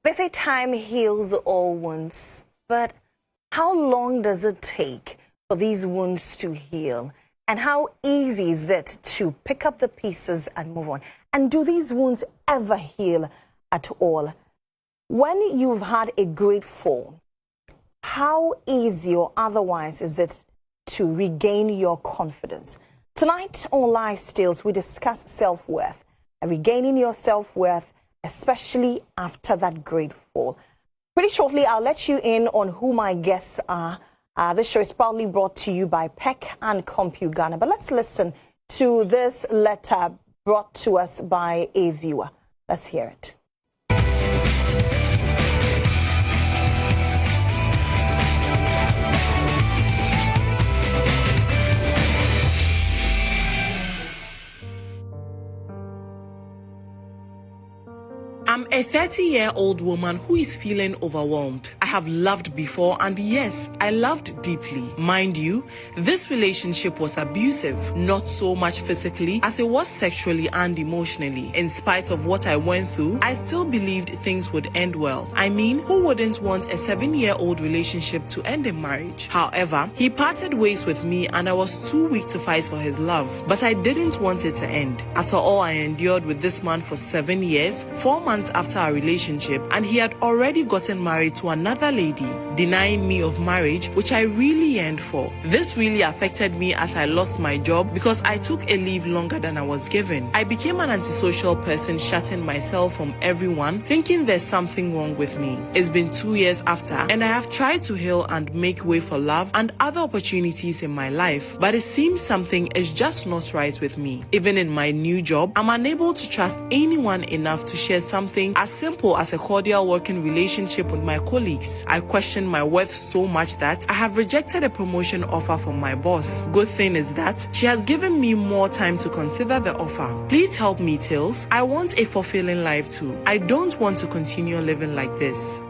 They say time heals all wounds, but how long does it take for these wounds to heal? And how easy is it to pick up the pieces and move on? And do these wounds ever heal at all? When you've had a great fall, how easy or otherwise is it to regain your confidence? Tonight on Life's Tales, we discuss self-worth and regaining your self-worth, especially after that great fall. Pretty shortly, I'll let you in on who my guests are. This show is proudly brought to you by PEC and GHOne. But let's listen to this letter brought to us by a viewer. Let's hear it. I'm a 30-year-old woman who is feeling overwhelmed. I have loved before, and yes, I loved deeply. Mind you, this relationship was abusive, not so much physically as it was sexually and emotionally. In spite of what I went through, I still believed things would end well. I mean, who wouldn't want a 7-year-old relationship to end in marriage? However, he parted ways with me and I was too weak to fight for his love. But I didn't want it to end. After all I endured with this man for 7 years, 4 months after our relationship, and he had already gotten married to another lady, denying me of marriage, which I really yearned for. This really affected me as I lost my job because I took a leave longer than I was given. I became an antisocial person, shutting myself from everyone, thinking there's something wrong with me. It's been 2 years after, and I have tried to heal and make way for love and other opportunities in my life, but it seems something is just not right with me. Even in my new job, I'm unable to trust anyone enough to share something as simple as a cordial working relationship with my colleagues. I question my worth so much that I have rejected a promotion offer from my boss. Good thing is that she has given me more time to consider the offer. Please help me, Tales. I want a fulfilling life too. I don't want to continue living like this.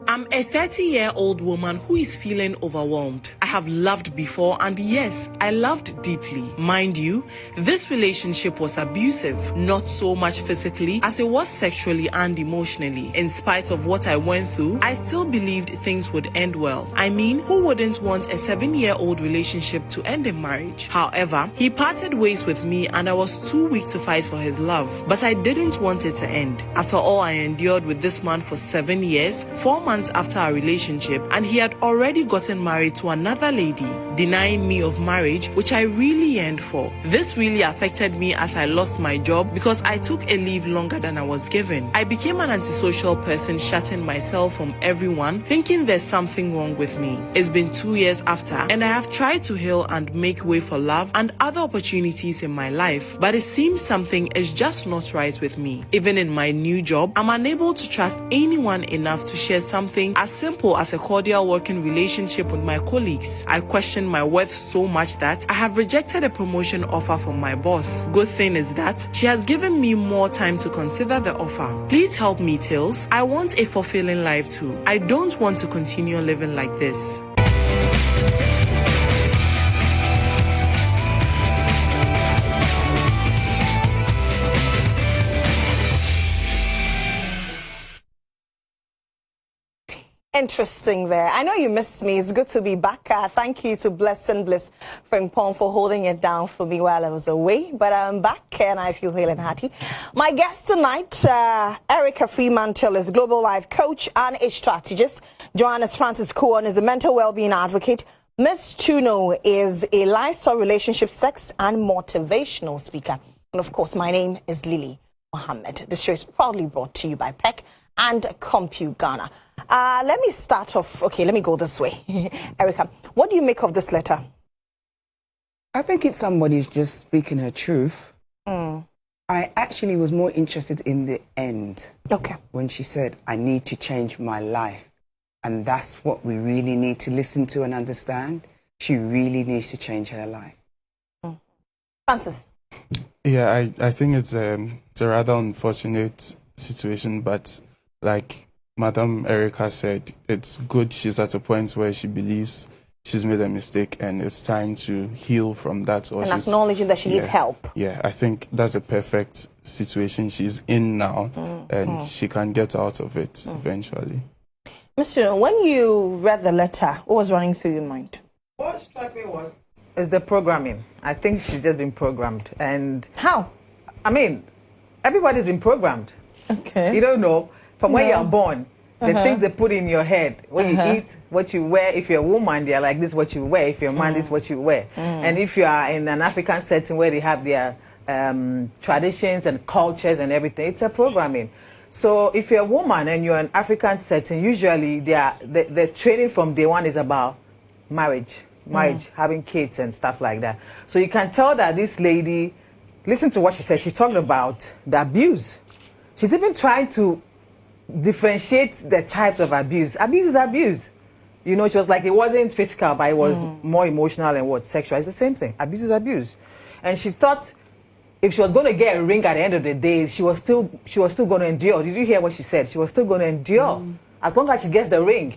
I'm a 30-year-old woman who is feeling overwhelmed. I have loved before, and yes, I loved deeply. Mind you, this relationship was abusive, not so much physically as it was sexually and emotionally. In spite of what I went through, I still believed things would end well. I mean, who wouldn't want a 7-year-old relationship to end in marriage? However, he parted ways with me and I was too weak to fight for his love. But I didn't want it to end. After all I endured with this man for 7 years, 4 months after our relationship, and he had already gotten married to another lady, denying me of marriage, which I really yearned for. This really affected me as I lost my job because I took a leave longer than I was given. I became an antisocial person, shutting myself from everyone, thinking there's something wrong with me. It's been 2 years after, and I have tried to heal and make way for love and other opportunities in my life, but it seems something is just not right with me. Even in my new job, I'm unable to trust anyone enough to share something as simple as a cordial working relationship with my colleagues. I question my worth so much that I have rejected a promotion offer from my boss. Good thing is that she has given me more time to consider the offer. Please help me, Tales. I want a fulfilling life too. I don't want to continue living like this. Interesting there. I know you missed me. It's good to be back. Thank you to Bless and Bliss Frimpong for holding it down for me while I was away. But I'm back and I feel hale and hearty. My guest tonight, Erica Fremantle, is global life coach and a strategist. Johannes Francis GHOne is a mental well-being advocate. Miss Chuno is a lifestyle, relationship, sex and motivational speaker. And of course, my name is Lily Mohammed. This show is proudly brought to you by PEC and GHOne. Let me start off. Okay, let me go this way. Erica, what do you make of this letter? I think it's somebody just speaking her truth. I actually was more interested in the end. Okay. When she said, I need to change my life. And that's what we really need to listen to and understand. She really needs to change her life. Francis? Yeah, I think it's a rather unfortunate situation, but like Madam Erica said, it's good she's at a point where she believes she's made a mistake and it's time to heal from that. Or and acknowledging that she needs help. Yeah, I think that's a perfect situation she's in now, and she can get out of it eventually. Mr. When you read the letter, what was running through your mind? What struck me is the programming. I think she's just been programmed. And how? I mean, everybody's been programmed. Okay. You don't know from when you're born. The things they put in your head, what you eat, what you wear. If you're a woman, they're like, this is what you wear. If you're a man, this is what you wear. And if you are in an African setting where they have their traditions and cultures and everything, it's a programming. So if you're a woman and you're in an African setting, usually the training from day one is about marriage, having kids and stuff like that. So you can tell that this lady, listen to what she said. She talked about the abuse. She's even trying to differentiate the types of abuse. Abuse is abuse. You know, she was like, it wasn't physical, but it was more emotional and what? Sexual. It's the same thing. Abuse is abuse. And she thought if she was going to get a ring at the end of the day, she was still going to endure. Did you hear what she said? She was still going to endure as long as she gets the ring.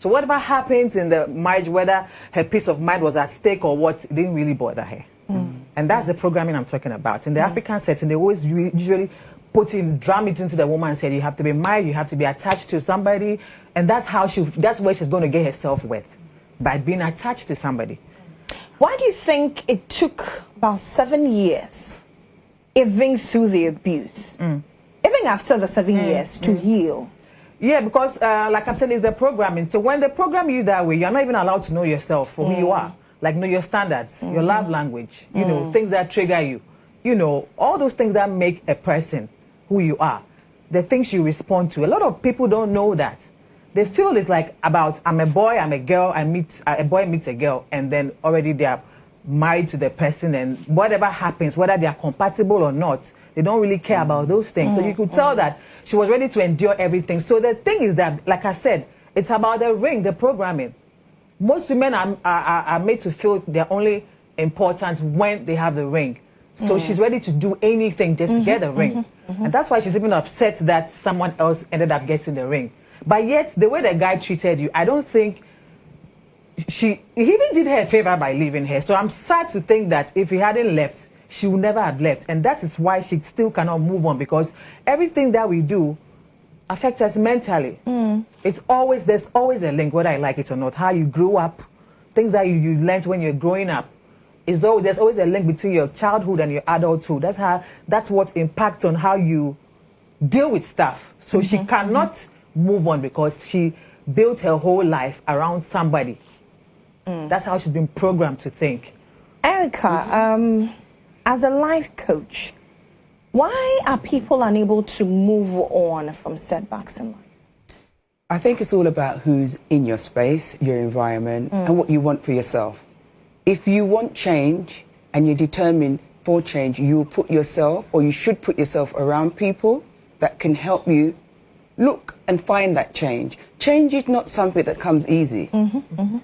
So whatever happens in the marriage, whether her peace of mind was at stake or what, it didn't really bother her. And that's the programming I'm talking about. In the African setting, they always usually drum it into the woman and said, you have to be married, you have to be attached to somebody, and that's where she's going to get her self-worth, by being attached to somebody. Why do you think it took about 7 years, even through the abuse, even after the 7 years, to heal? Yeah, because like I'm saying, it's the programming. So when they program you that way, you're not even allowed to know yourself for who you are. Like know your standards, your love language, you know, things that trigger you. You know, all those things that make a person who you are, the things you respond to. A lot of people don't know that. They feel it's like about, I'm a boy, I'm a girl, a boy meets a girl, and then already they are married to the person, and whatever happens, whether they are compatible or not, they don't really care about those things. So you could tell that she was ready to endure everything. So the thing is that, like I said, it's about the ring, the programming. Most women are made to feel they're only important when they have the ring. So she's ready to do anything just to get the ring. And that's why she's even upset that someone else ended up getting the ring. But yet, the way the guy treated you, I don't think he even did her a favor by leaving her. So I'm sad to think that if he hadn't left, she would never have left. And that is why she still cannot move on, because everything that we do affects us mentally. There's always a link, whether I like it or not. How you grew up, things that you learned when you're growing up. There's always a link between your childhood and your adulthood. That's what impacts on how you deal with stuff. So she cannot move on because she built her whole life around somebody. That's how she's been programmed to think. Erica, as a life coach, why are people unable to move on from setbacks in life? I think it's all about who's in your space, your environment, and what you want for yourself. If you want change and you're determined for change, you will put yourself, or you should put yourself around people that can help you look and find that change. Change is not something that comes easy.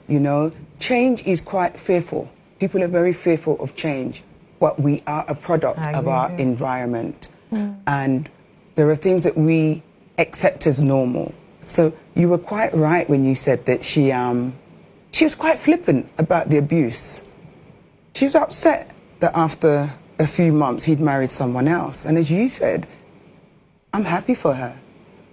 You know, change is quite fearful. People are very fearful of change, but we are a product of our environment. And there are things that we accept as normal. So you were quite right when you said that she was quite flippant about the abuse. She was upset that after a few months he'd married someone else. And as you said, I'm happy for her.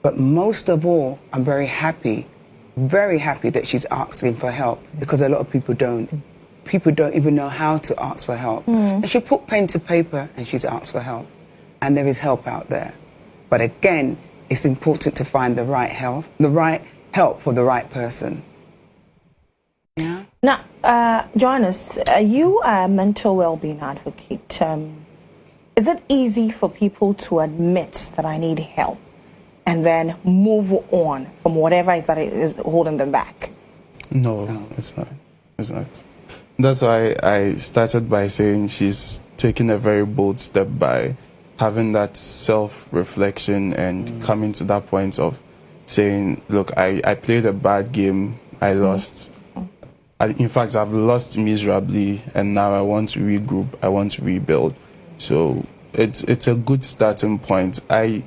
But most of all, I'm very happy that she's asking for help, because a lot of people don't. People don't even know how to ask for help. And she put pen to paper and she's asked for help. And there is help out there. But again, it's important to find the right help for the right person. Yeah. Now, Johannes, you are a mental well-being advocate. Is it easy for people to admit that I need help and then move on from whatever is holding them back? No, it's not. It's not. That's why I started by saying she's taking a very bold step by having that self-reflection and coming to that point of saying, look, I played a bad game, I lost. In fact, I've lost miserably, and now I want to regroup, I want to rebuild. So it's a good starting point. I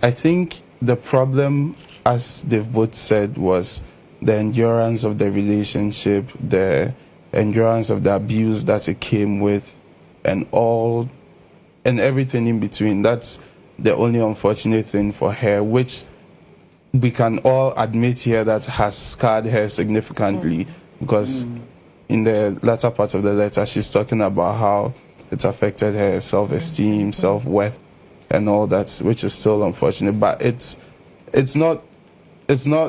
think the problem, as they've both said, was the endurance of the relationship, the endurance of the abuse that it came with, and everything in between. That's the only unfortunate thing for her, which we can all admit here that has scarred her significantly, because in the latter part of the letter, she's talking about how it's affected her self-esteem, self-worth, and all that, which is still unfortunate. But it's not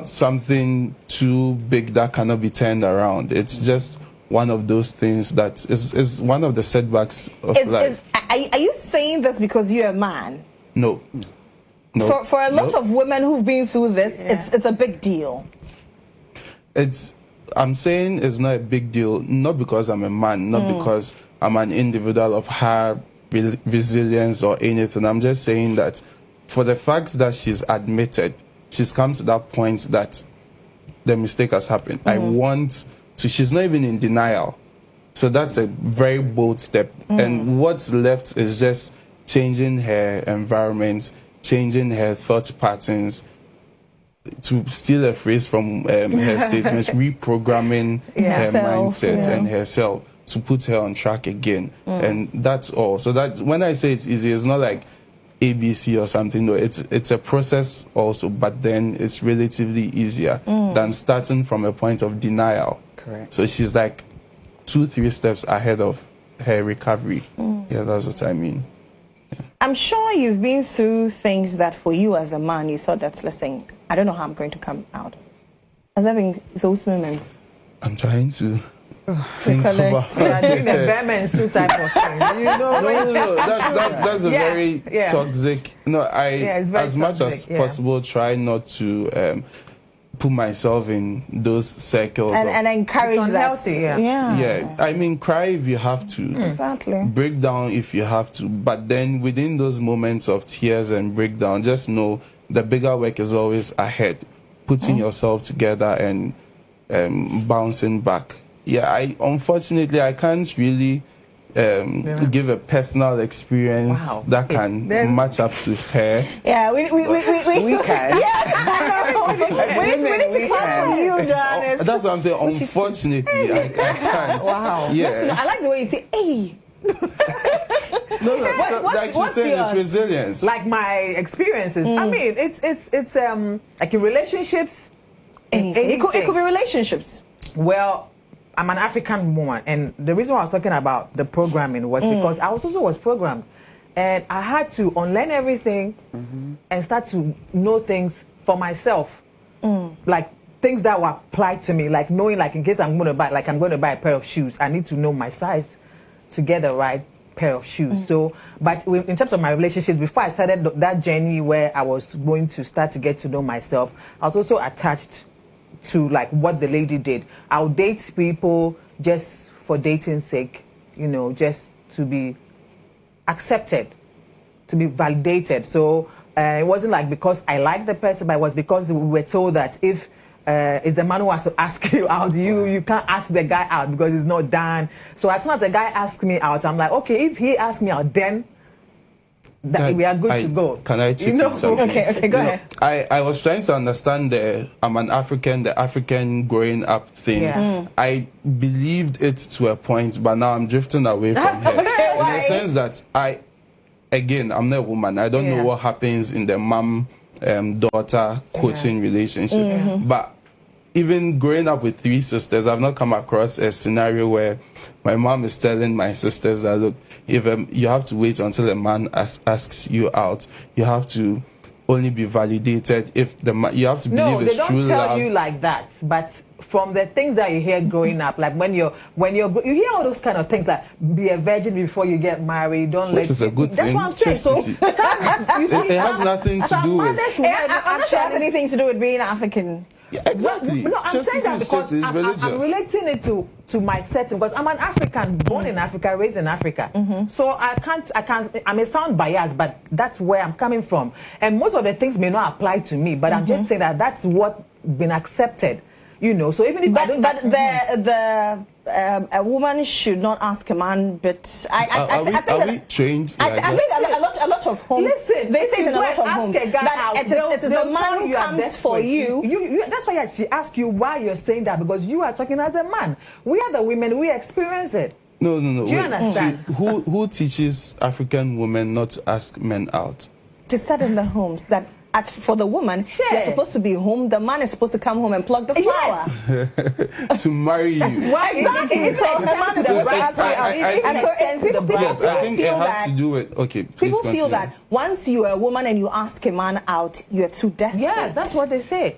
something too big that cannot be turned around. It's just one of those things that is one of the setbacks of life. Are you saying this because you're a man? No. For a lot of women who've been through this, it's a big deal. I'm saying it's not a big deal, not because I'm a man, not because I'm an individual of high resilience or anything. I'm just saying that for the fact that she's admitted, she's come to that point that the mistake has happened. She's not even in denial. So that's a very bold step. And what's left is just changing her environment, changing her thought patterns, to steal a phrase from her statements, reprogramming her mindset and herself to put her on track again. And that's all. So that when I say it's easy, it's not like ABC or something. No, it's a process also, but then it's relatively easier than starting from a point of denial. Correct. So she's like 2-3 steps ahead of her recovery. Yeah, that's what I mean. I'm sure you've been through things that for you as a man, you thought that, listen, I don't know how I'm going to come out. Has there been those moments? I'm trying to think about So you're doing the Batman suit type of thing. You know, No. That's a very toxic. No, it's very as much toxic, as possible, try not to put myself in those circles. And encourage It's unhealthy, that. Yeah, I mean, cry if you have to. Exactly. Break down if you have to. But then within those moments of tears and breakdown, just know the bigger work is always ahead. Putting yourself together and bouncing back. Yeah, unfortunately I can't really give a personal experience that can match up to her. Yeah, we can. Yeah, we need to clap for you, Johannes. That's what I'm saying. Unfortunately, I can't. Wow. Yeah. Listen, I like the way you say, hey. Like she's saying, it's resilience. like my experiences. I mean, it's like in relationships. It could be relationships. Well, I'm an African woman, and the reason why I was talking about the programming was because I was programmed, and I had to unlearn everything and start to know things for myself, like things that were applied to me, like knowing, like in case I'm going to buy a pair of shoes, I need to know my size to get the right pair of shoes. So, but in terms of my relationships, before I started that journey where I was going to start to get to know myself, I was also attached to like what the lady did. I'll date people just for dating's sake, you know, just to be accepted, to be validated. So it wasn't like because I liked the person, but it was because we were told that if it's the man who has to ask you out, you can't ask the guy out because it's not done. So as soon as the guy asks me out, I'm like, okay, if he asks me out, then we are good to go. Can I chip in something? Okay, go ahead. I was trying to understand the African growing up thing. Yeah. I believed it to a point, but now I'm drifting away from her. In the sense that I'm not a woman. I don't know what happens in the mom-daughter coaching relationship. But even growing up with 3 sisters, I've not come across a scenario where my mom is telling my sisters that, look, if you have to wait until a man asks you out, you have to only be validated if you have to believe it's true love. No, they don't tell you like that. But from the things that you hear growing up, like when you hear all those kind of things, like be a virgin before you get married, Which is a good thing. That's what I'm saying. So it has nothing to do with. I'm not sure it has anything to do with being African. Yeah, exactly. No, I'm saying that because I'm relating it to my setting, because I'm an African, born in Africa, raised in Africa. So I may sound biased, but that's where I'm coming from. And most of the things may not apply to me, but I'm just saying that that's what's been accepted. You know, so even if I don't... But a woman should not ask a man, but are we trained? I think a lot of homes, listen, they say in a lot of homes that it is the man who comes for you. That's why she asked you why you're saying that, because you are talking as a man. We are the women, we experience it. No. Do you understand? Who teaches African women not to ask men out? To set in the homes that... As for the woman, you're supposed to be home. The man is supposed to come home and pluck the flower. Yes. To marry you. Why exactly. So the man is supposed to ask you out. And so people I think feel it has that... to do with... Okay, people continue. feel that once you're a woman and you ask a man out, you're too desperate. Yes, that's what they say.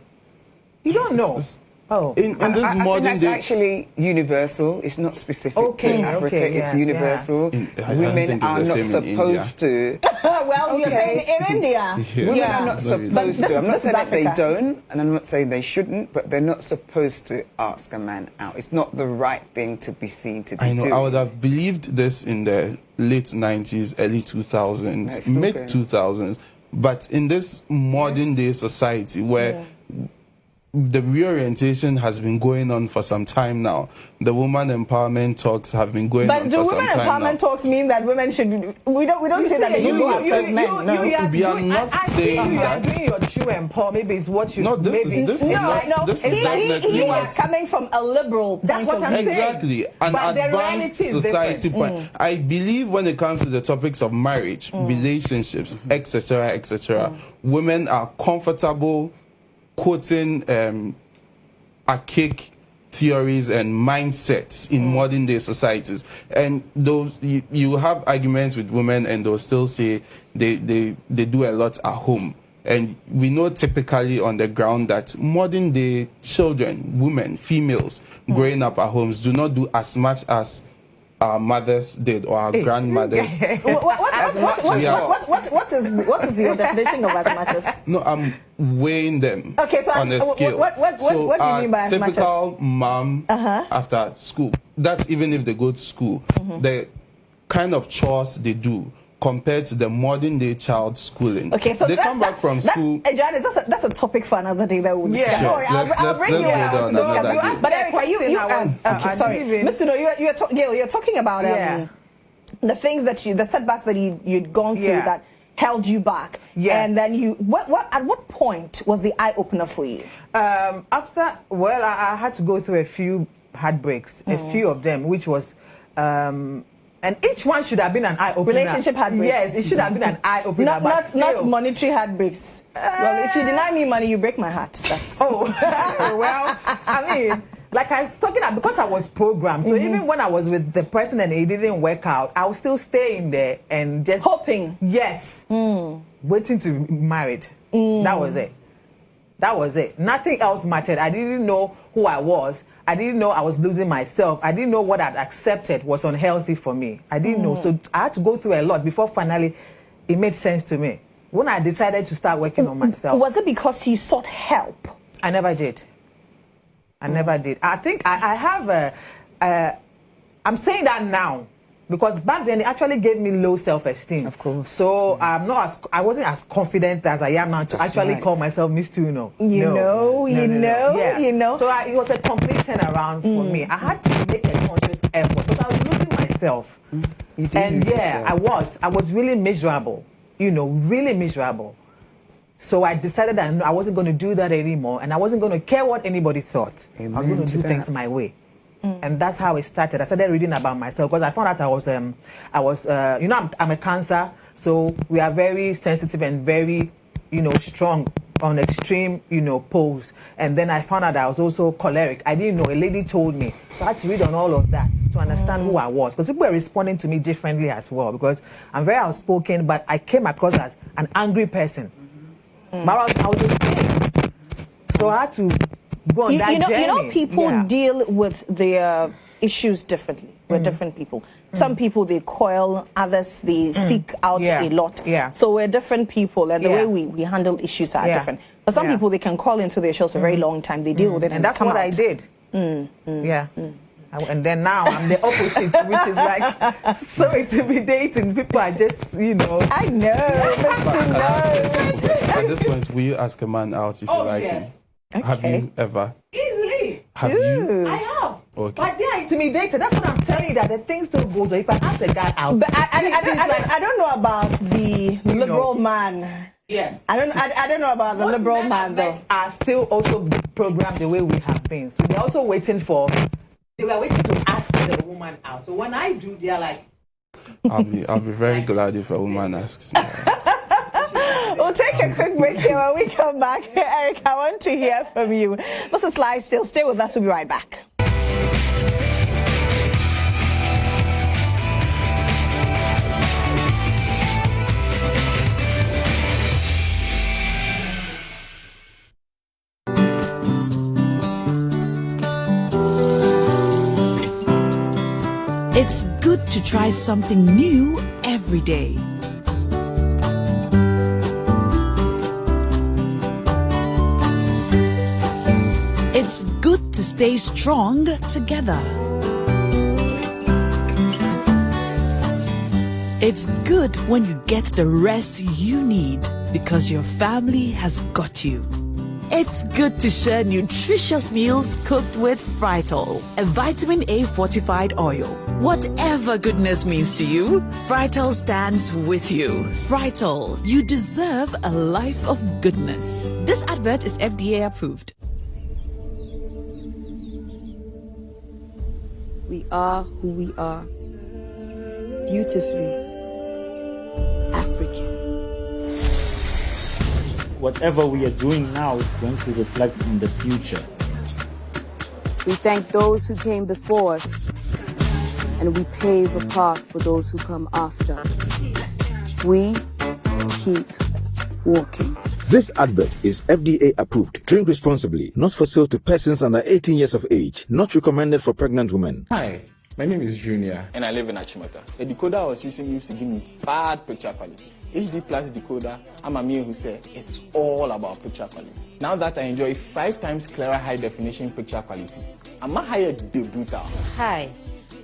You don't know. Oh, in this modern day, actually universal. It's not specific to Africa. It's universal. Women are not supposed to. Well, you're saying in India. Women are not supposed to. I'm not saying that they don't, and I'm not saying they shouldn't, but they're not supposed to ask a man out. It's not the right thing to be seen to be doing. I know. I would have believed this in the late 90s, early 2000s, mid 2000s, but in this modern day society where the reorientation has been going on for some time now. The woman empowerment talks have been going on for some time now. But the women empowerment talks mean that women should... We don't say that they should go after men. We are not saying that. You are doing your true empower. Maybe it's what you... No, this is he is coming from a liberal point of view. Exactly. An advanced society point. I believe when it comes to the topics of marriage, relationships, etc., etc., women are comfortable quoting archaic theories and mindsets in modern day societies, and those you have arguments with women and they'll still say they do a lot at home, and we know typically on the ground that modern day children, women, females growing up at homes do not do as much as our mothers did or our grandmothers. What is your definition of as much as? No, I'm weighing them. Okay, so on a scale. What do you mean by as much as? Typical mom after school. That's even if they go to school. The kind of chores they do compared to the modern day child schooling. Okay, so they come back from school. Janice, that's a topic for another day that we'll discuss. Sure. I'll bring you on another day. But Erica, sorry, Mr. No, you're talking about the things that the setbacks that you'd gone through that held you back. Yes. And then at what point was the eye opener for you? After, well, I had to go through a few heartbreaks, a few of them, which was. And each one should have been an eye-opener. Relationship heartbreaks. Yes, it should have been an eye-opener. Not monetary heartbreaks. Well, if you deny me money, you break my heart. That's... Oh, well, I mean, like I was talking about, because I was programmed, so even when I was with the person and it didn't work out, I was still staying there and just... Hoping. Yes. Waiting to be married. That was it. That was it. Nothing else mattered. I didn't know who I was. I didn't know I was losing myself. I didn't know what I'd accepted was unhealthy for me. I didn't know. So I had to go through a lot before finally it made sense to me. When I decided to start working on myself. Was it because you sought help? I never did. I never did. I think I have I'm saying that now. Because back then, it actually gave me low self-esteem. Of course. So I wasn't as confident as I am now to call myself Miss Tuno. You know. So it was a complete turnaround for me. I had to make a conscious effort because I was losing myself. You did lose yourself. I was really miserable. Really miserable. So I decided that I wasn't going to do that anymore, and I wasn't going to care what anybody thought. Amen. I was going to do things my way. And that's how it started. I started reading about myself because I found out I'm a Cancer, so we are very sensitive and very, strong on extreme, poles. And then I found out I was also choleric. I didn't know. A lady told me. So I had to read on all of that to understand who I was. Because people were responding to me differently as well. Because I'm very outspoken, but I came across as an angry person. But I was okay. So I had to go on that journey. People deal with their issues differently. We're different people. Some people, they coil, others, they speak out a lot. Yeah. So we're different people, and the way we handle issues are different. But some people, they can call into their shows for a very long time. They deal with it, and that's what I did. Yeah. And then now I'm the opposite, which is like so intimidating. People are just, I know. At this point, will you ask a man out if you like him? Okay. Have you ever? Easily. Have you? I have. Okay. But they're intimidated. That's what I'm telling you, that the things don't go. So if I ask a guy out, But I don't know about the liberal man. yes. I don't know about the Most liberal men man though. are still also programmed the way we have been. So they're also waiting for. They were waiting to ask the woman out. So when I do, they're like. I'll be very glad if a woman asks me out. We'll take a quick break here. When we come back, Eric, I want to hear from you. This is Live Still. Stay with us. We'll be right back. It's good to try something new every day. It's good to stay strong together. It's good when you get the rest you need because your family has got you. It's good to share nutritious meals cooked with Fritol, a vitamin A fortified oil. Whatever goodness means to you, Fritol stands with you. Fritol, you deserve a life of goodness. This advert is FDA approved. We are who we are. Beautifully African. Whatever we are doing now is going to reflect in the future. We thank those who came before us, and we pave a path for those who come after. We keep walking. This advert is FDA approved. Drink responsibly. Not for sale to persons under 18 years of age. Not recommended for pregnant women. Hi, my name is Junior and I live in Achimota. The decoder I was using used to give me bad picture quality. HD Plus decoder, I'm a man who said it's all about picture quality. Now that I enjoy 5 times clearer high definition picture quality, I'm a higher debuter. Hi,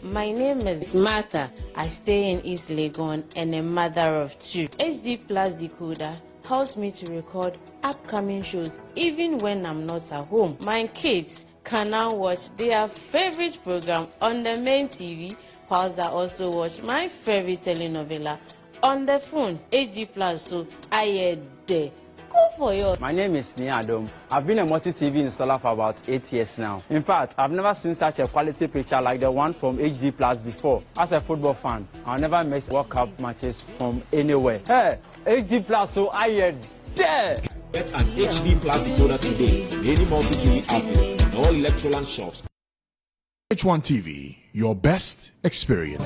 my name is Martha. I stay in East Legon and a mother of 2. HD Plus decoder helps me to record upcoming shows even when I'm not at home. My kids can now watch their favorite program on the main TV, whilst I also watch my favorite telenovela on the phone. HD Plus, so I there. Go for yours. My name is Nia Adam. I've been a multi-TV installer for about 8 years now. In fact, I've never seen such a quality picture like the one from HD Plus before. As a football fan, I'll never miss World Cup matches from anywhere. Hey, HD Plus, so I there. Get an HD Plus decoder today from any multi-TV outlet and all Electroland shops. GHOne TV, your best experience.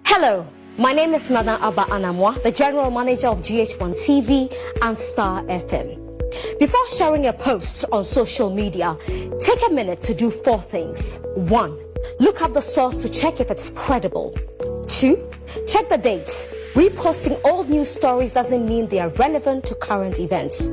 Hello, my name is Nana Abba Anamwa, the General Manager of GHOne TV and Star FM. Before sharing your posts on social media, take a minute to do 4 things. 1. Look up the source to check if it's credible. 2. Check the dates. Reposting old news stories doesn't mean they are relevant to current events.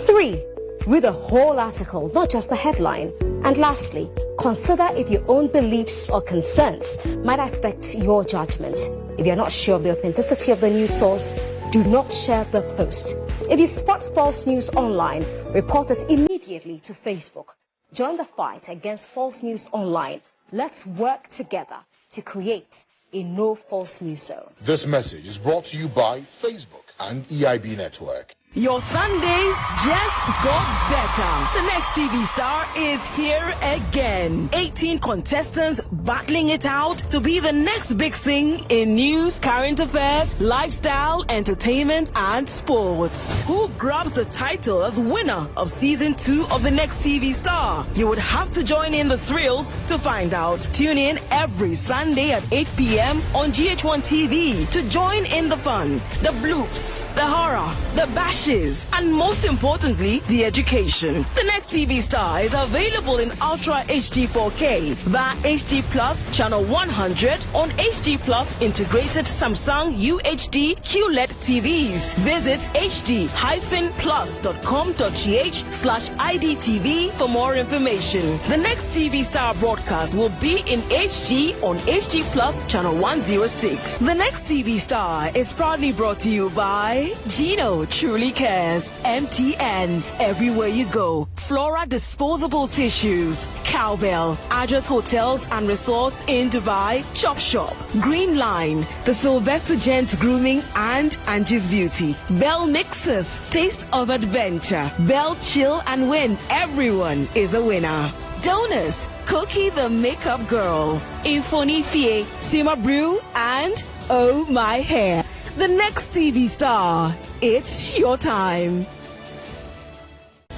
3. Read the whole article, not just the headline. And lastly, consider if your own beliefs or concerns might affect your judgment. If you're not sure of the authenticity of the news source, do not share the post. If you spot false news online, report it immediately to Facebook. Join the fight against false news online. Let's work together to create a no false news zone. This message is brought to you by Facebook and EIB Network. Your Sundays just got better. The next TV star is here again. 18 contestants battling it out to be the next big thing in news, current affairs, lifestyle, entertainment, and sports. Who grabs the title as winner of season 2 of the next TV star? You would have to join in the thrills to find out. Tune in every Sunday at 8 p.m. on GHOne TV to join in the fun, the bloops, the horror, the bashing, matches, and most importantly, the education. The Next TV Star is available in Ultra HD 4K via HD Plus channel 100 on HD Plus integrated Samsung UHD QLED TVs. Visit hd-plus.com.gh/IDTV for more information. The Next TV Star broadcast will be in HD on HD Plus channel 106. The Next TV Star is proudly brought to you by GHOne Truly Cares, MTN, everywhere you go, Flora Disposable Tissues, Cowbell, Address Hotels and Resorts in Dubai, Chop Shop, Green Line, The Sylvester Gents Grooming and Angie's Beauty, Bell Mixers, Taste of Adventure, Bell Chill and Win, everyone is a winner. Donors, Cookie the Makeup Girl, Infoni Fie, Sima Brew, and Oh My Hair. The Next TV Star, it's your time.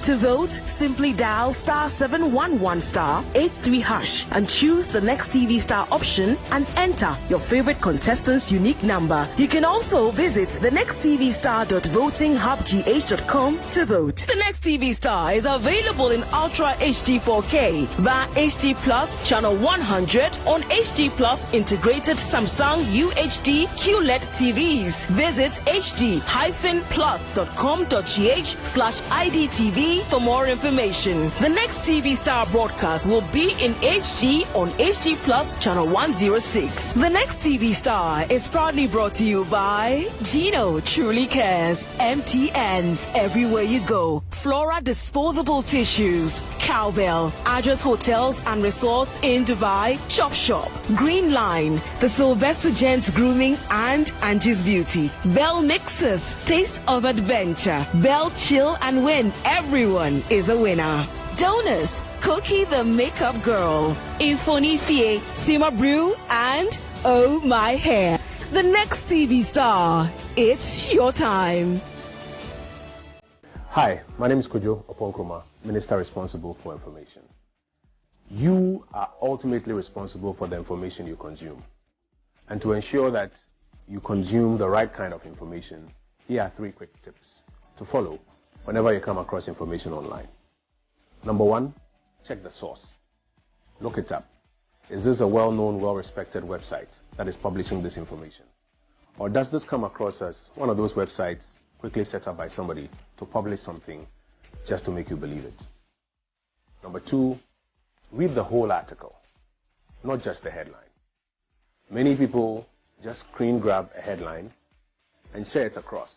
To vote, simply dial *711*83# and choose the Next TV Star option and enter your favorite contestant's unique number. You can also visit thenexttvstar.votinghubgh.com to vote. The Next TV Star is available in Ultra HD 4K via HD Plus channel 100 on HD Plus integrated Samsung UHD QLED TVs. Visit hd-plus.com.gh/IDTV for more information. The Next TV Star broadcast will be in HD on HD Plus channel 106. The Next TV Star is proudly brought to you by GHOne Truly Cares, MTN, everywhere you go, Flora Disposable Tissues, Cowbell, Address Hotels and Resorts in Dubai, Chop Shop, Green Line, The Sylvester Gents Grooming and Angie's Beauty, Bell Mixers, Taste of Adventure, Bell Chill and Win, everyone is a winner. Donors, Cookie the Makeup Girl, Infoni Fie, Sima Brew, and Oh My Hair. The Next TV Star, it's your time. Hi, my name is Kojo Oponkroma, Minister responsible for information. You are ultimately responsible for the information you consume. And to ensure that you consume the right kind of information, here are 3 quick tips to follow whenever you come across information online. Number 1, check the source. Look it up. Is this a well-known, well-respected website that is publishing this information? Or does this come across as one of those websites quickly set up by somebody to publish something just to make you believe it? Number 2, read the whole article, not just the headline. Many people just screen grab a headline and share it across.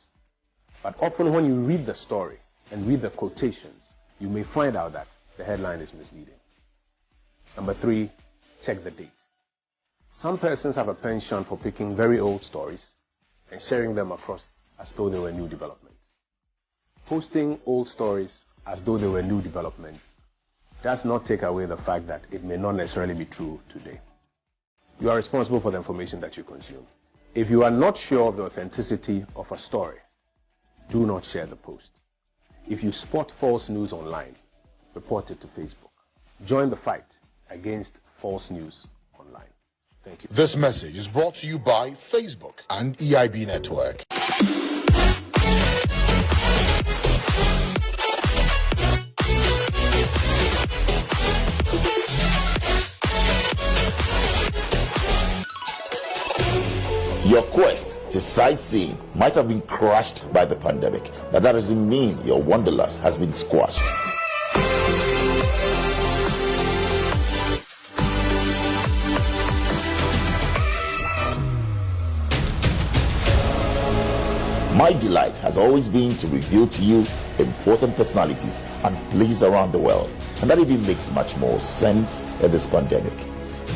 But often when you read the story and read the quotations, you may find out that the headline is misleading. Number 3, check the date. Some persons have a penchant for picking very old stories and sharing them across as though they were new developments. Posting old stories as though they were new developments does not take away the fact that it may not necessarily be true today. You are responsible for the information that you consume. If you are not sure of the authenticity of a story, do not share the post. If you spot false news online, report it to Facebook. Join the fight against false news online. Thank you. This message is brought to you by Facebook and EIB Network. Your quest to sightseeing might have been crushed by the pandemic, but that doesn't mean your wanderlust has been squashed. My delight has always been to reveal to you important personalities and places around the world, and that even makes much more sense in this pandemic.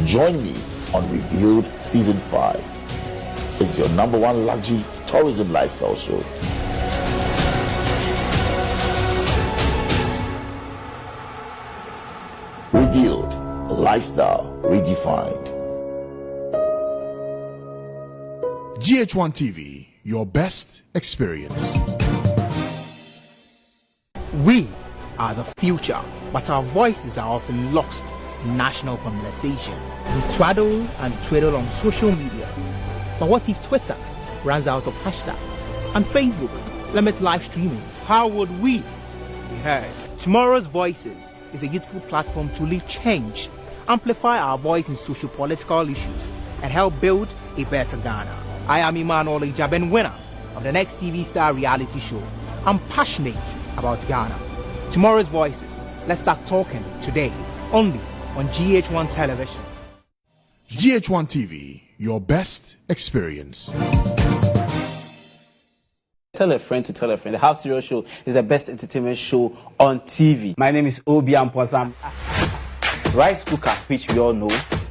Join me on Revealed Season 5. It's your #1 luxury tourism lifestyle show. Revealed, lifestyle redefined. GHOne TV, your best experience. We are the future, but our voices are often lost in national conversation. We twaddle and twiddle on social media. But what if Twitter runs out of hashtags and Facebook limit live streaming, how would we be heard? Tomorrow's Voices is a youthful platform to lead change, amplify our voice in socio-political issues, and help build a better Ghana. I am Emmanuel Ijaben, winner of the next TV Star reality show. I'm passionate about Ghana. Tomorrow's Voices. Let's start talking today, only on GH1 television. GH1 TV, your best experience. Tell a friend to tell a friend. The Half Serious Show is the best entertainment show on TV. My name is Obi Amposam. Rice cooker, which we all know,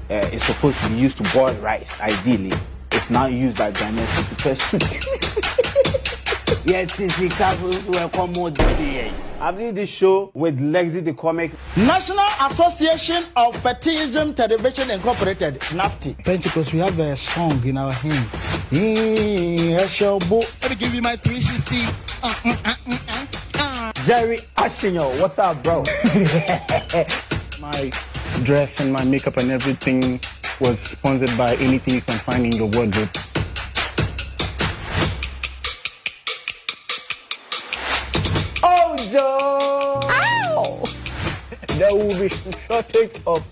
is supposed to be used to boil rice, ideally. It's now used by Ghanaians to prepare soup. I'm doing this show with Lexi the Comic. National Association of Fetishism Television Incorporated, NAFTI. Pentecost, we have a song in our hymn. Let me give you my 360. Jerry Ashinyo, what's up, bro? My dress and my makeup and everything was sponsored by anything you can find in your wardrobe. Oh, Joe! Ow! There will be shortage of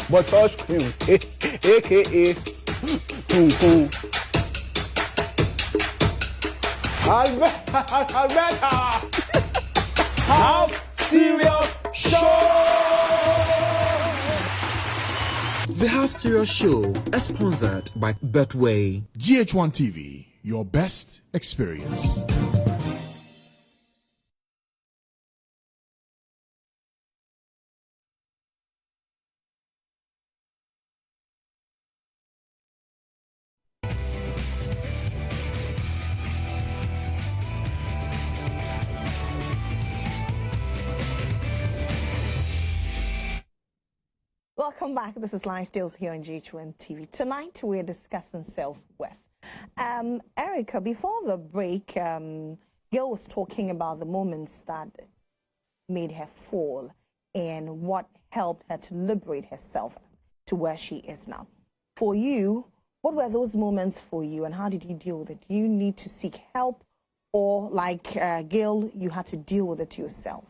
butter cream, aka Tunku. Alberta! Half Serious Show! The Half Serious Show is sponsored by Betway. GH1 TV, your best experience. Welcome back. This is Live Stills here on GHOne TV. Tonight we're discussing self-worth. Erica, before the break, Gail was talking about the moments that made her fall and what helped her to liberate herself to where she is now. For you, what were those moments for you and how did you deal with it? Do you need to seek help or like Gail, you had to deal with it yourself?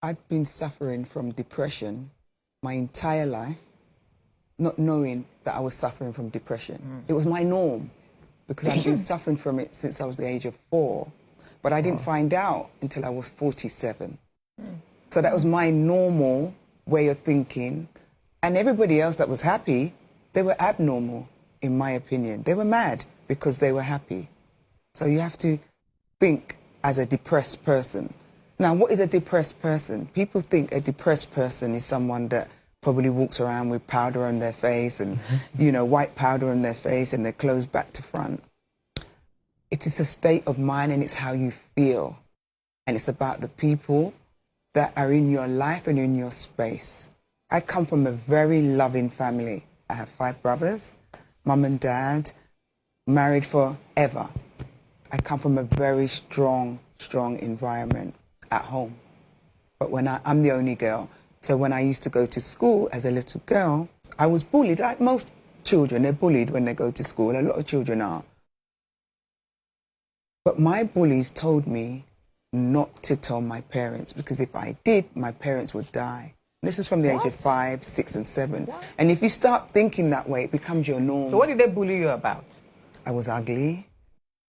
I've been suffering from depression my entire life, not knowing that I was suffering from depression. It was my norm because I've been suffering from it since I was the age of 4, but I didn't find out until I was 47. So that was my normal way of thinking, and everybody else that was happy, they were abnormal, in my opinion. They were mad because they were happy. So you have to think as a depressed person. Now, what is a depressed person? People think a depressed person is someone that probably walks around with powder on their face and, you know, white powder on their face and their clothes back to front. It is a state of mind and it's how you feel. And it's about the people that are in your life and in your space. I come from a very loving family. I have 5 brothers, mum and dad, married forever. I come from a very strong environment at home. But when I'm the only girl, so when I used to go to school as a little girl, I was bullied, like most children. They're bullied when they go to school. A lot of children are. But my bullies told me not to tell my parents, because if I did, my parents would die. This is from the age of 5, 6, and 7. What? And if you start thinking that way, it becomes your norm. So what did they bully you about? I was ugly.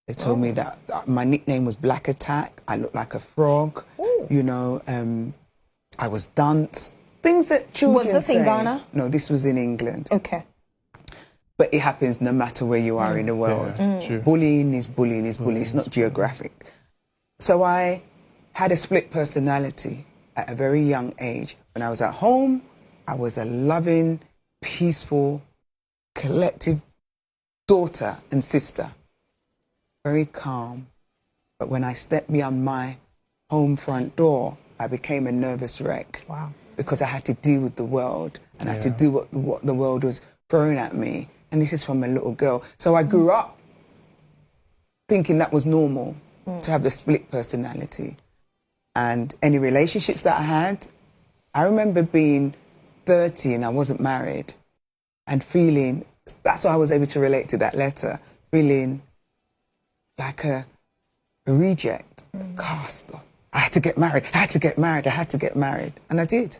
They told me that my nickname was Black Attack. I looked like a frog. You know, I was dunce. Things that children say. Was this in Ghana? No, this was in England. Okay. But it happens no matter where you are in the world. True. Bullying is bullying is bullying. It's not geographic. So I had a split personality at a very young age. When I was at home, I was a loving, peaceful, collective daughter and sister. Very calm. But when I stepped beyond my home front door, I became a nervous wreck. Wow. Because I had to deal with the world and I had to do what the world was throwing at me. And this is from a little girl. So I grew up thinking that was normal, to have the split personality. And any relationships that I had, I remember being 30 and I wasn't married and feeling, that's why I was able to relate to that letter, feeling like a reject, cast off. I had to get married, I had to get married, I had to get married. And I did.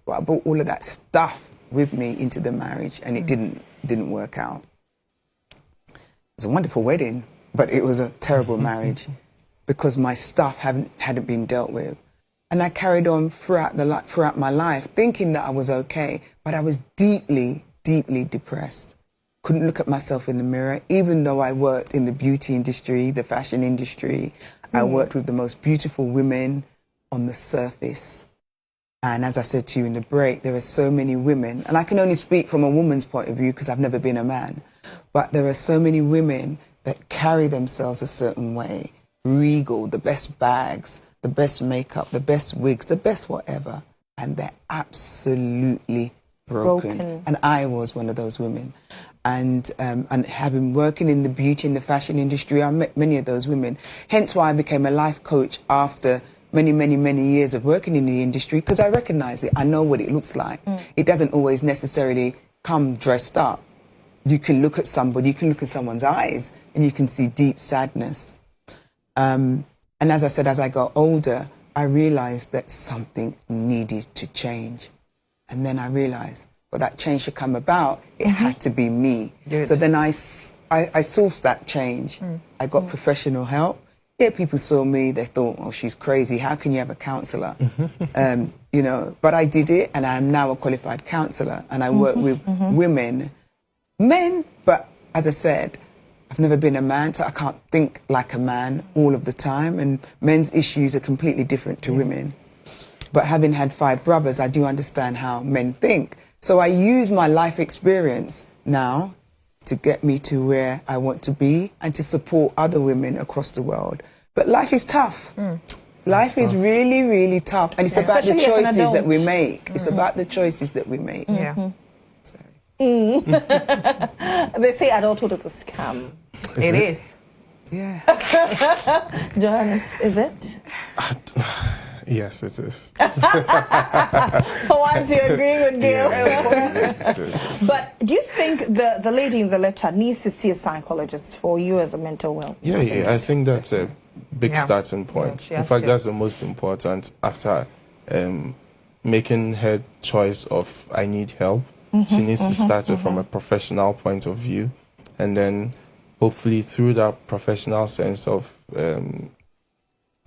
But I brought all of that stuff with me into the marriage, and it didn't work out. It was a wonderful wedding, but it was a terrible marriage because my stuff hadn't been dealt with. And I carried on throughout my life thinking that I was okay, but I was deeply, deeply depressed. Couldn't look at myself in the mirror, even though I worked in the beauty industry, the fashion industry. I worked with the most beautiful women on the surface. And as I said to you in the break, there are so many women, and I can only speak from a woman's point of view because I've never been a man, but there are so many women that carry themselves a certain way, regal, the best bags, the best makeup, the best wigs, the best whatever, and they're absolutely broken. And I was one of those women. And having working in the beauty and the fashion industry, I met many of those women. Hence why I became a life coach after many, many, many years of working in the industry, because I recognize it. I know what it looks like. It doesn't always necessarily come dressed up. You can look at somebody, you can look at someone's eyes, and you can see deep sadness. And as I said, as I got older, I realized that something needed to change. And then I realized, for that change to come about, it had to be me. Good. So then I sourced that change. I got professional help. Yeah, people saw me, they thought, oh, she's crazy. How can you have a counselor? You know, but I did it, and I'm now a qualified counselor, and I work with women, men, but as I said, I've never been a man, so I can't think like a man all of the time, and men's issues are completely different to women. But having had 5 brothers, I do understand how men think. So I use my life experience now to get me to where I want to be and to support other women across the world. But life is tough. Life is really, really tough. And it's about the choices that we make. It's about the choices that we make. They say adulthood is a scam. It is. Yeah. GHOne, is it? Yes, it is. For once you're agreeing with Gail. But do you think the lady in the letter needs to see a psychologist for you as a mental well? Yeah, I think that's a big starting point. In fact, that's the most important after making her choice of I need help. She needs to start it from a professional point of view, and then hopefully through that professional sense of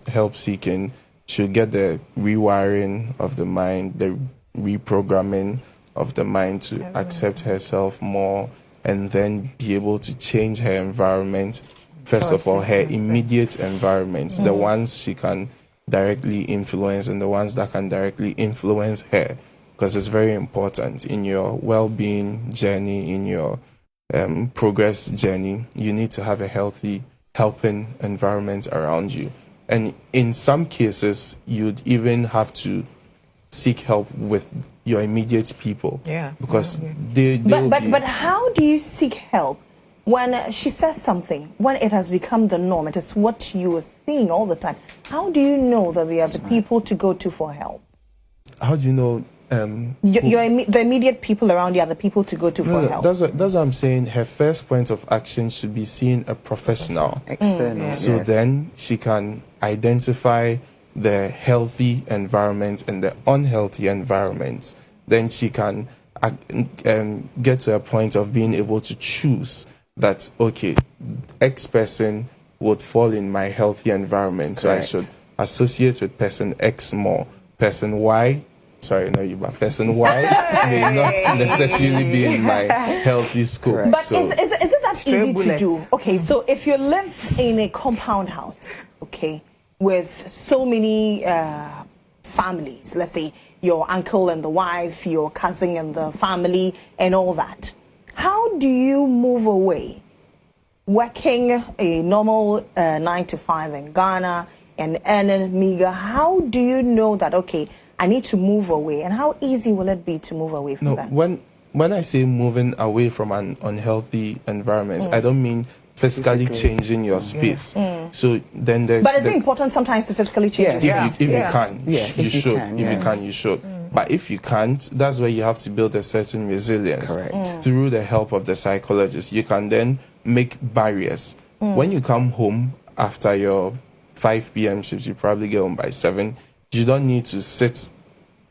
help seeking, she'll get the rewiring of the mind, the reprogramming of the mind to accept herself more, and then be able to change her environment. First of all, her immediate environment, the ones she can directly influence and the ones that can directly influence her. Because it's very important in your well-being journey, in your progress journey, you need to have a healthy, helping environment around you. And in some cases, you'd even have to seek help with your immediate people. Because But how do you seek help when she says something, when it has become the norm, it is what you are seeing all the time? How do you know that they are the people to go to for help? How do you know? The immediate people around you are the people to go to for help. That's what I'm saying. Her first point of action should be seeing a professional. External. So then she can identify the healthy environments and the unhealthy environments. Then she can get to a point of being able to choose that, okay, X person would fall in my healthy environment. Correct. So I should associate with person X more. Person Y, person Y may not necessarily be in my healthy scope. Correct. But is it that easy to do? Okay, so if you live in a compound house, okay, with so many families, let's say your uncle and the wife, your cousin and the family and all that, how do you move away? Working a normal 9 to 5 in Ghana and earning meager, how do you know that, okay, I need to move away? And how easy will it be to move away from that? When I say moving away from an unhealthy environment, I don't mean physically changing your space. So then but is it important sometimes to physically change? If you can, you should. But if you can't, that's where you have to build a certain resilience. Correct. Through the help of the psychologist. You can then make barriers. When you come home after your 5 p.m. shift, you probably get home by 7. You don't need to sit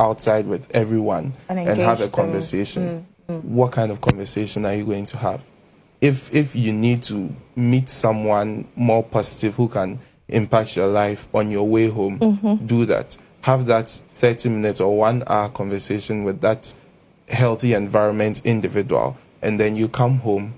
outside with everyone and have a conversation. What kind of conversation are you going to have? If you need to meet someone more positive who can impact your life on your way home, do that. Have that 30 minutes or 1 hour conversation with that healthy environment individual, and then you come home,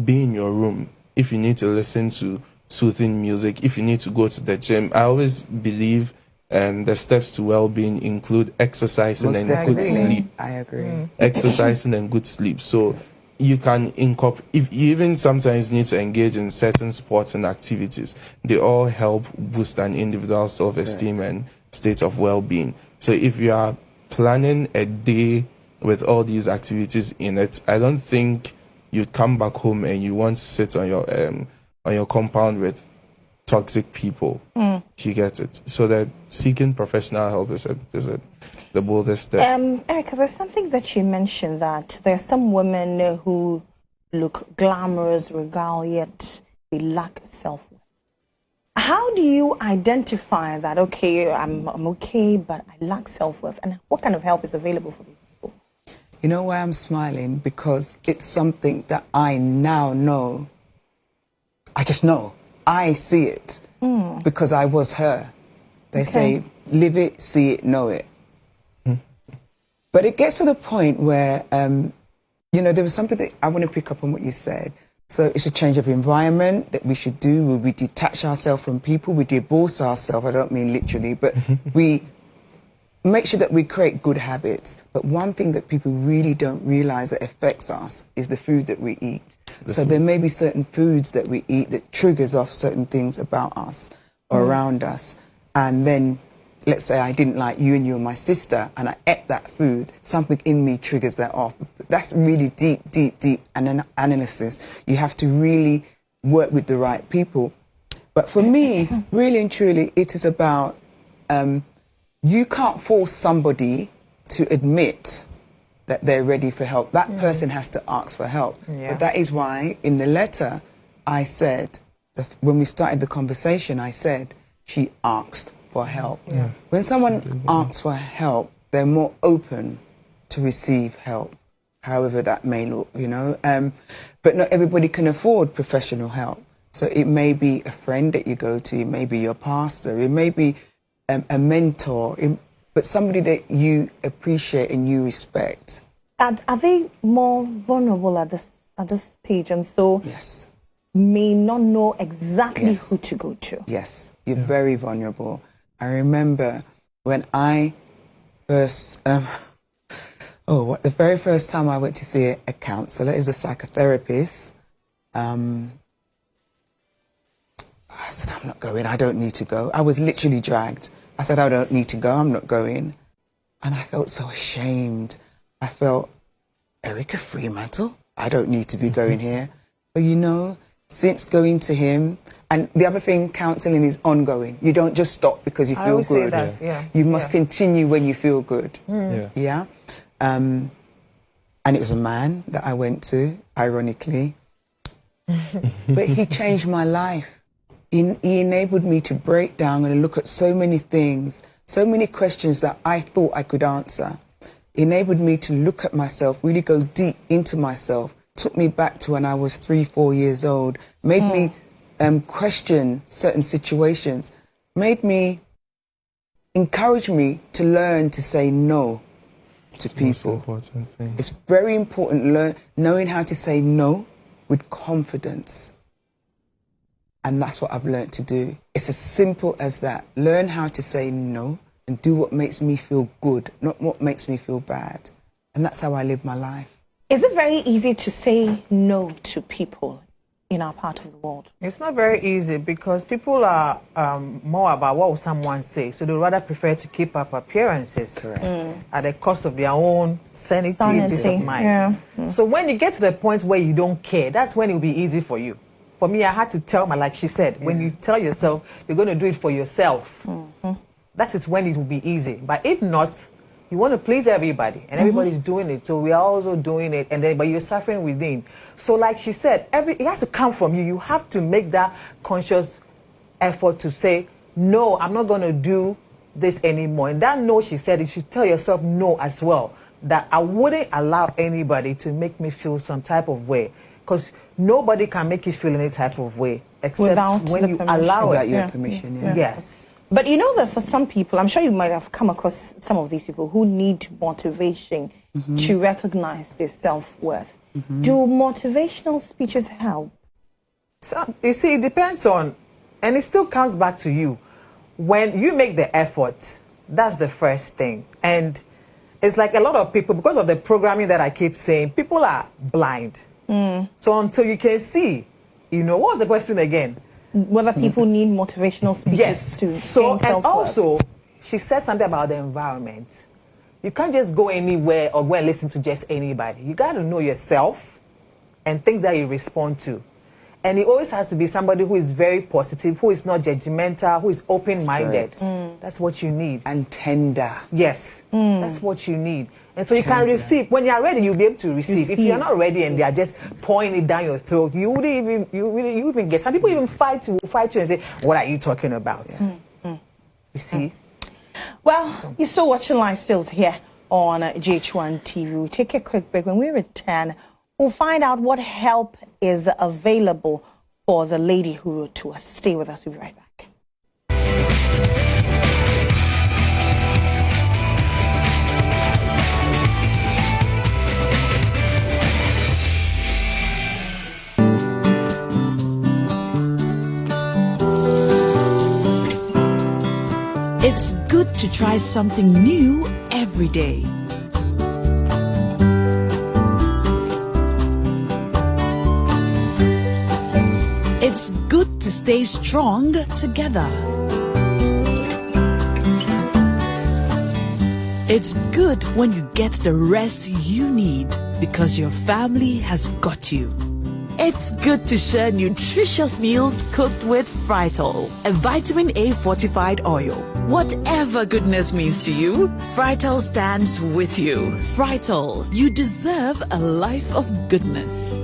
be in your room. If you need to listen to soothing music, if you need to go to the gym, I always believe the steps to well-being include exercising and good sleep. I agree. Exercising and good sleep. So you can incorporate, if you even sometimes need to engage in certain sports and activities, they all help boost an individual's self-esteem and state of well-being. So if you are planning a day with all these activities in it, I don't think you'd come back home and you want to sit on your compound with toxic people. She gets it. So that seeking professional help is the boldest step. Erica, there's something that you mentioned, that there are some women who look glamorous, regal, yet they lack self-worth. How do you identify that, okay, I'm okay, but I lack self-worth? And what kind of help is available for these people? You know why I'm smiling? Because it's something that I now know. I just know. I see it because I was her. They say, live it, see it, know it. But it gets to the point where, you know, there was something that I want to pick up on what you said. So it's a change of environment that we should do. We detach ourselves from people. We divorce ourselves. I don't mean literally, but we make sure that we create good habits. But one thing that people really don't realize that affects us is the food that we eat. So there may be certain foods that we eat that triggers off certain things about us or around us. And then, let's say I didn't like you and you were my sister and I ate that food, something in me triggers that off. That's really deep analysis. You have to really work with the right people. But for me, really and truly, it is about, you can't force somebody to admit that they're ready for help. That person has to ask for help. But that is why in the letter I said, when we started the conversation, I said she asked for help. When someone asks for help, they're more open to receive help, however that may look, you know. But not everybody can afford professional help. So it may be a friend that you go to, it may be your pastor, it may be a mentor, but somebody that you appreciate and you respect. Are they more vulnerable at this stage, and so may not know exactly who to go to? Yes, you're very vulnerable. I remember when I first, the very first time I went to see a counsellor, it was a psychotherapist. I said, I'm not going, I don't need to go. I was literally dragged. I said, I don't need to go, I'm not going. And I felt so ashamed. I felt, Erica Fremantle, I don't need to be going here. But you know, since going to him, and the other thing, counselling is ongoing. You don't just stop because you feel good. You must continue when you feel good. And it was a man that I went to, ironically. But he changed my life. He enabled me to break down and look at so many things, so many questions that I thought I could answer. He enabled me to look at myself, really go deep into myself, took me back to when I was 3-4 years old, made me question certain situations, encouraged me to learn to say no to people. It's very important, knowing how to say no with confidence. And that's what I've learned to do. It's as simple as that. Learn how to say no and do what makes me feel good, not what makes me feel bad. And that's how I live my life. Is it very easy to say no to people in our part of the world? It's not very easy because people are more about what will someone say. So they rather prefer to keep up appearances at the cost of their own sanity, peace of mind. So when you get to the point where you don't care, that's when it will be easy for you. For me, I had to tell like she said, when you tell yourself you're going to do it for yourself, that is when it will be easy. But if not, You want to please everybody, and everybody's doing it, so we are also doing it, and then but you're suffering within. So, like she said, it has to come from you. You have to make that conscious effort to say, no, I'm not going to do this anymore. And that no, she said, you should tell yourself no as well. That I wouldn't allow anybody to make me feel some type of way, because nobody can make you feel any type of way except Without when you allow it. Without your permission, yeah. Yes. But you know that for some people, I'm sure you might have come across some of these people who need motivation to recognize their self-worth. Do motivational speeches help? So, you see, it depends on, and it still comes back to you. When you make the effort, that's the first thing. And it's like a lot of people, because of the programming that I keep saying, people are blind. So until you can see, what was the question again? Whether people need motivational speeches to so, gain and self-worth. also, she said something about the environment. You can't just go anywhere or go and listen to just anybody. You got to know yourself and things that you respond to. And it always has to be somebody who is very positive, who is not judgmental, who is open-minded. That's what you need. And tender. Yes, that's what you need. And so you can receive. When you're ready, you'll be able to receive. If you're not ready and they are just pouring it down your throat, you wouldn't even get. Some people even fight you and say, "What are you talking about?" You see. Well, you're still watching Live Stills here on GHOne TV. We'll take a quick break. When we return, we'll find out what help is available for the lady who wrote to us. Stay with us. We'll be right back. It's good to try something new every day. It's good to stay strong together. It's good when you get the rest you need because your family has got you. It's good to share nutritious meals cooked with Frytol, a vitamin A fortified oil. Whatever goodness means to you, Frytol stands with you. Frytol, you deserve a life of goodness.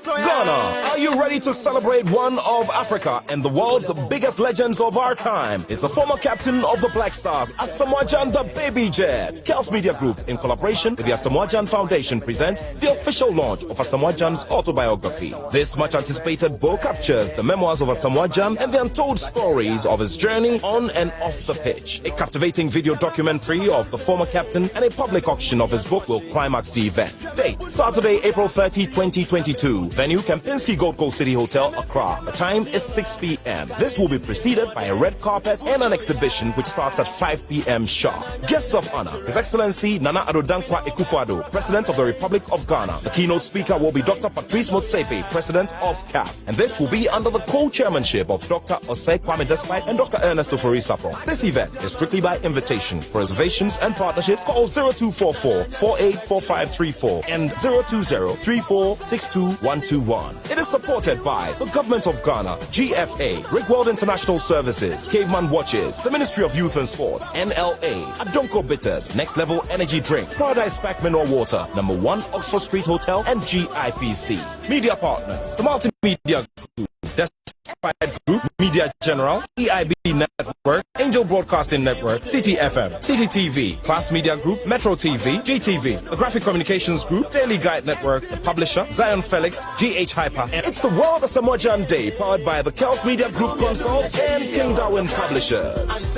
Ghana, are you ready to celebrate one of Africa and the world's biggest legends of our time? It's the former captain of the Black Stars, Asamoah Gyan the Baby Jet. Kels Media Group, in collaboration with the Asamoah Gyan Foundation, presents the official launch of Asamoah Gyan's autobiography. This much anticipated book captures the memoirs of Asamoah Gyan and the untold stories of his journey on and off the pitch. A captivating video documentary of the former captain and a public auction of his book will climax the event. Date, Saturday, April 30, 2022. Venue, Kempinski Gold Coast City Hotel, Accra. The time is 6 p.m. This will be preceded by a red carpet and an exhibition which starts at 5 p.m. sharp. Guests of honor, His Excellency Nana Addo Dankwa Akufo-Addo, President of the Republic of Ghana. The keynote speaker will be Dr. Patrice Motsepe, President of CAF. And this will be under the co-chairmanship of Dr. Osei Kwame Despite and Dr. Ernest Ofori-Sapron. This event is strictly by invitation. For reservations and partnerships, call 0244-484534 and 020-3462-121. It is supported by the Government of Ghana, GFA, Rigworld International Services, Caveman Watches, the Ministry of Youth and Sports, NLA, Adonko Bitters, Next Level Energy Drink, Paradise Pack Mineral Water, number 1 Oxford Street Hotel, and GIPC. Media partners, the Multimedia Group, Despite Group, Media General, EIB Network, Angel Broadcasting Network, CTFM, CTTV, Class Media Group, Metro TV, GTV, the Graphic Communications Group, Daily Guide Network, the Publisher, Zion Felix, GH Hyper, and it's the World Asamoah Gyan Day, powered by the Kels Media Group Consults and King Darwin Publishers.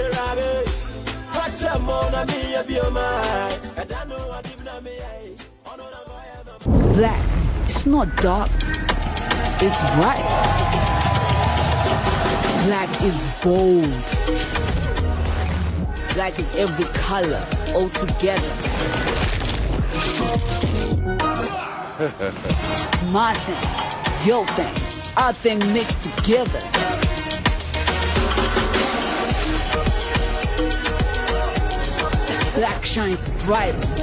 Black, it's not dark, it's bright. Black is bold. Black is every color all together. My thing, your thing, our thing mixed together. Black shines brightest.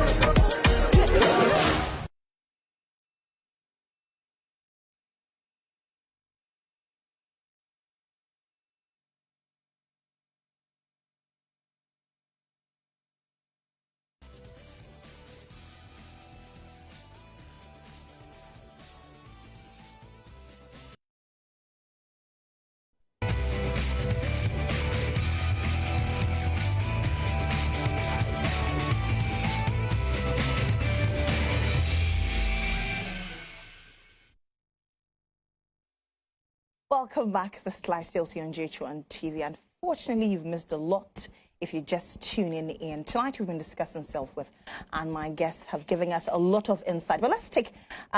Welcome back. This is Lifestyles here on GHOne TV. Unfortunately, you've missed a lot if you're just tuning in. Tonight, we've been discussing self-worth, and my guests have given us a lot of insight. But let's take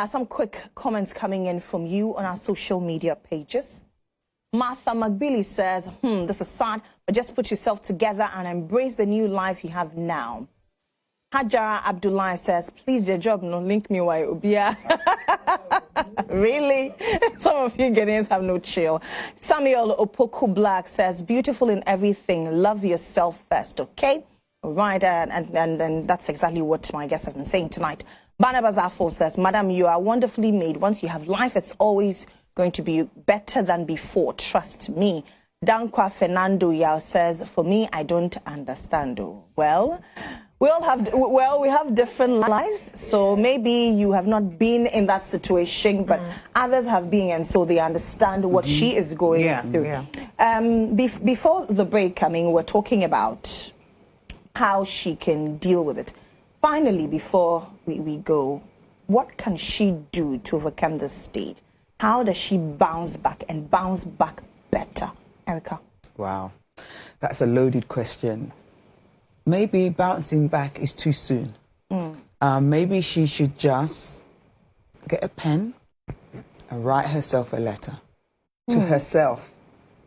some quick comments coming in from you on our social media pages. Martha McBilly says, this is sad, but just put yourself together and embrace the new life you have now. Hajara Abdullah says, please, your job, no link me why Ubia. Really? Some of you Ghanaians have no chill. Samuel Opoku Black says, beautiful in everything. Love yourself first, okay? All right, and that's exactly what my guests have been saying tonight. Barnabas Afo says, Madam, you are wonderfully made. Once you have life, it's always going to be better than before. Trust me. Dankwa Fernando Yao says, for me, I don't understand. Well, we have different lives, so maybe you have not been in that situation, but others have been, and so they understand what she is going through. Yeah. Before the break, we're talking about how she can deal with it. Finally, before we go, what can she do to overcome this state? How does she bounce back and bounce back better? Erica? Wow, that's a loaded question. Maybe bouncing back is too soon. Maybe she should just get a pen and write herself a letter to herself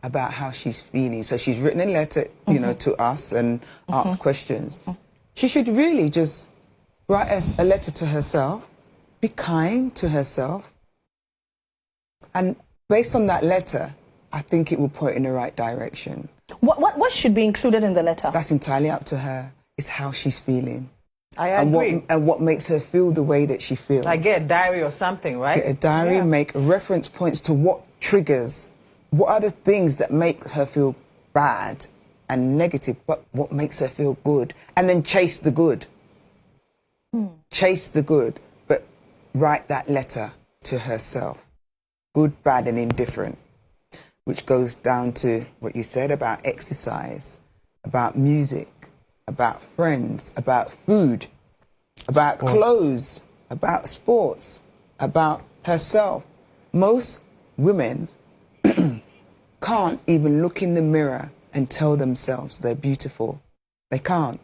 about how she's feeling. So she's written a letter, to us and asked questions. She should really just write us a letter to herself, be kind to herself, and based on that letter, I think it will point in the right direction. What should be included in the letter? That's entirely up to her. It's how she's feeling. I agree. And what makes her feel the way that she feels. Like get a diary or something, right? Get a diary, make reference points to what triggers, what are the things that make her feel bad and negative, but what makes her feel good. And then chase the good. Chase the good, but write that letter to herself. Good, bad, and indifferent. Which goes down to what you said about exercise, about music, about friends, about food, about clothes, about sports, about herself. Most women can't even look in the mirror and tell themselves they're beautiful. They can't.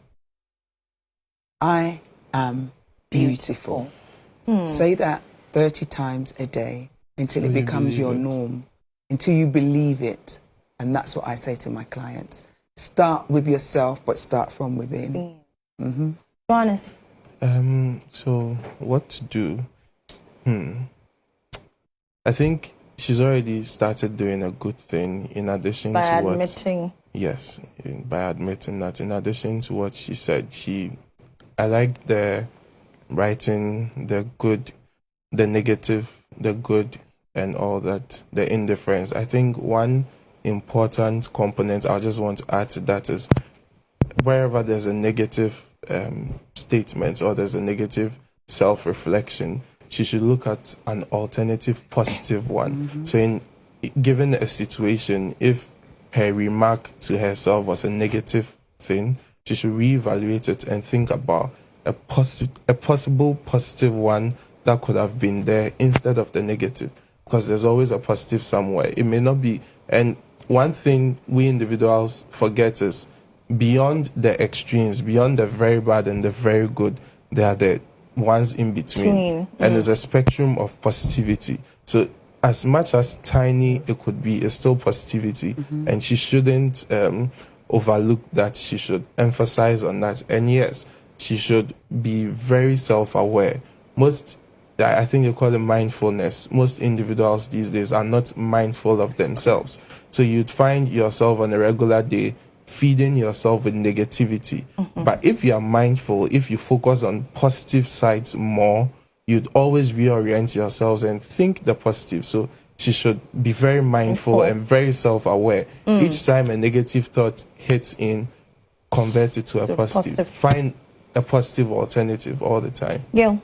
I am beautiful. Say that 30 times a day until it becomes your norm. Until you believe it. And that's what I say to my clients. Start with yourself, but start from within. Honest. So what to do? I think she's already started doing a good thing in addition to what... By admitting. Yes, by admitting that. In addition to what she said, I like the writing, the good, the negative, the good, and all that, the indifference. I think one important component I just want to add to that is wherever there's a negative statement or there's a negative self-reflection, she should look at an alternative positive one. So given a situation, if her remark to herself was a negative thing, she should reevaluate it and think about a possible positive one that could have been there instead of the negative. Because there's always a positive somewhere. It may not be. And one thing we individuals forget is beyond the extremes, beyond the very bad and the very good, there are the ones in between. And there's a spectrum of positivity. So as much as tiny it could be, it's still positivity. And she shouldn't overlook that. She should emphasize on that. And yes, she should be very self-aware. I think they call it mindfulness. Most individuals these days are not mindful of themselves. So you'd find yourself on a regular day feeding yourself with negativity. But if you are mindful, if you focus on positive sides more, you'd always reorient yourselves and think the positive. So she should be very mindful and very self-aware. Each time a negative thought hits in, convert it to a positive. Find a positive alternative all the time. Yeah.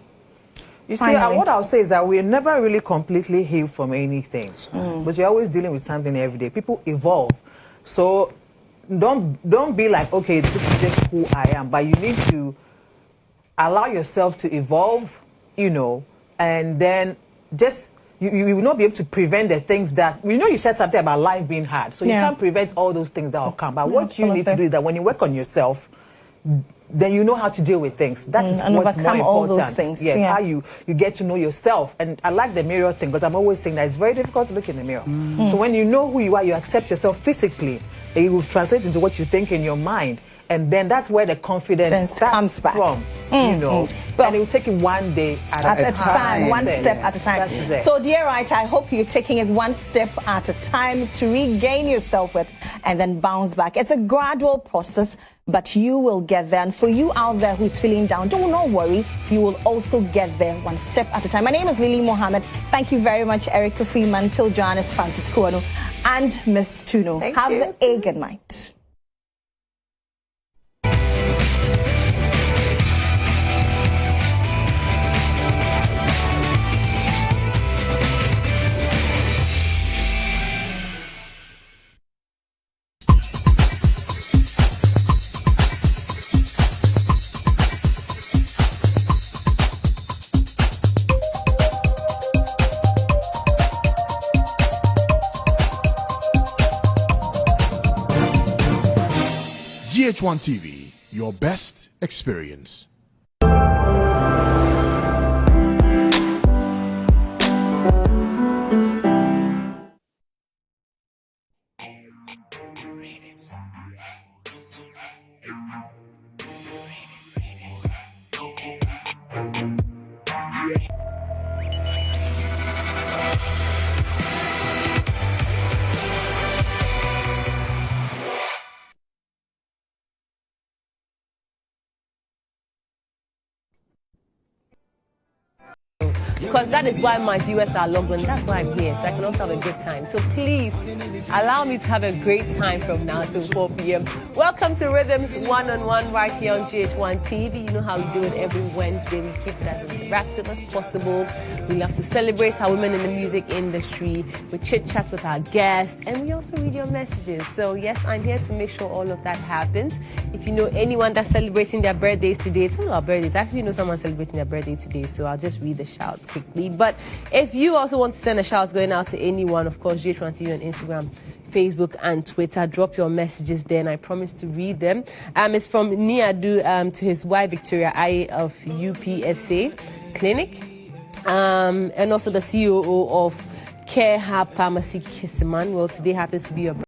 You see, what I'll say is that we're never really completely healed from anything. But you're always dealing with something every day. People evolve. So don't be like, okay, this is just who I am. But you need to allow yourself to evolve, you know, and then just, you will not be able to prevent the things that, you said something about life being hard. So you can't prevent all those things that will come. But what you need to do is that when you work on yourself, then you know how to deal with things. That's and what's more overcome important. all those things. Yes, how you get to know yourself. And I like the mirror thing, because I'm always saying that it's very difficult to look in the mirror. So when you know who you are, you accept yourself physically, it will translate into what you think in your mind. And then that's where the confidence comes from, you know. But it will take it one day at a time. One step at a time. That's it. So, dear writer, I hope you're taking it one step at a time to regain your self-worth and then bounce back. It's a gradual process, but you will get there. And for you out there who's feeling down, do not worry. You will also get there one step at a time. My name is Lily Mohammed. Thank you very much, Erica Freeman, Till Johannes, Francis GHOne, and Miss Tuno. Have a good night. GHOne TV, your best experience. Because that is why my viewers are logged on. That's why I'm here, so I can also have a good time. So please allow me to have a great time from now till 4 p.m. Welcome to Rhythms One-on-One right here on GHOne TV. You know how we do it every Wednesday. We keep it as interactive as possible. We love to celebrate our women in the music industry. We chit-chat with our guests, and we also read your messages. So yes, I'm here to make sure all of that happens. If you know anyone that's celebrating their birthdays today, it's all our birthdays. I actually know someone celebrating their birthday today, so I'll just read the shouts quickly. But if you also want to send a shout going out to anyone, of course, GHOne TV on Instagram, Facebook and Twitter, drop your messages there and I promise to read them. It's from Niadu to his wife Victoria I of UPSA Clinic, and also the COO of Care Hub Pharmacy Kissiman. Well, today happens to be your